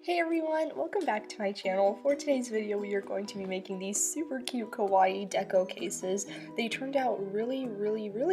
Hey everyone, welcome back to my channel. For today's video, we are going to be making these super cute kawaii deco cases. They turned out really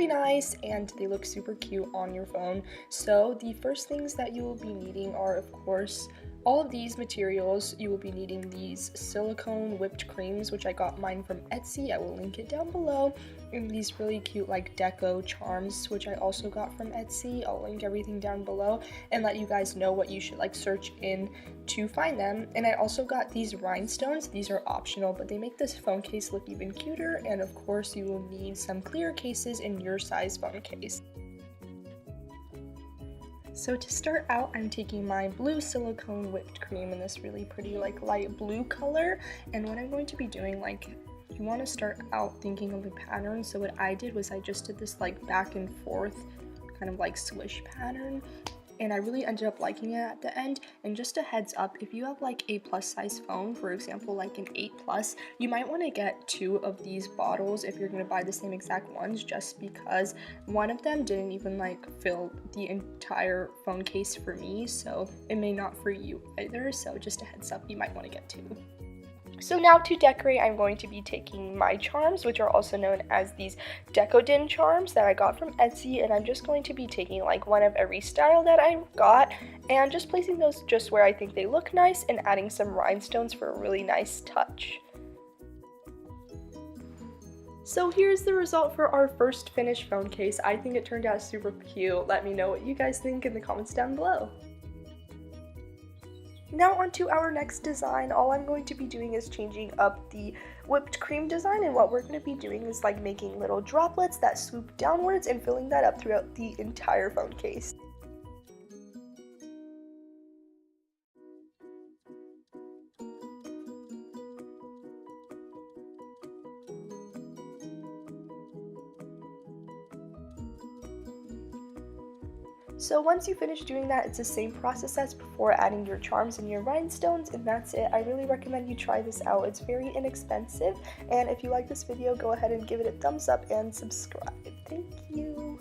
nice and they look super cute on your phone. So the first things that you will be needing are, of course, all of these materials. You will be needing these silicone whipped creams, which I got mine from Etsy. I will link it down below. And these really cute like deco charms, which I also got from Etsy. I'll link everything down below and let you guys know what you should like search in to find them. And I also got these rhinestones. These are optional, but they make this phone case look even cuter. And of course you will need some clear cases in your size phone case. So to start out, I'm taking my blue silicone whipped cream in this really pretty like light blue color. And what I'm going to be doing, like, you want to start out thinking of a pattern. So what I did was I just did this like back and forth kind of like swish pattern, and I really ended up liking it at the end. And just a heads up, if you have like a plus size phone, for example like an 8 Plus, you might want to get 2 of these bottles if you're going to buy the same exact ones, just because one of them didn't even like fill the entire phone case for me, so it may not for you either. So just a heads up, you might want to get 2. So now to decorate, I'm going to be taking my charms, which are also known as these decoden charms that I got from Etsy, and I'm just going to be taking like one of every style that I got and just placing those just where I think they look nice and adding some rhinestones for a really nice touch. So here's the result for our first finished phone case. I think it turned out super cute. Let me know what you guys think in the comments down below. Now on to our next design. All I'm going to be doing is changing up the whipped cream design, and what we're going to be doing is like making little droplets that swoop downwards and filling that up throughout the entire phone case. So once you finish doing that, it's the same process as before, adding your charms and your rhinestones, and that's it. I really recommend you try this out. It's very inexpensive, and if you like this video, go ahead and give it a thumbs up and subscribe. Thank you.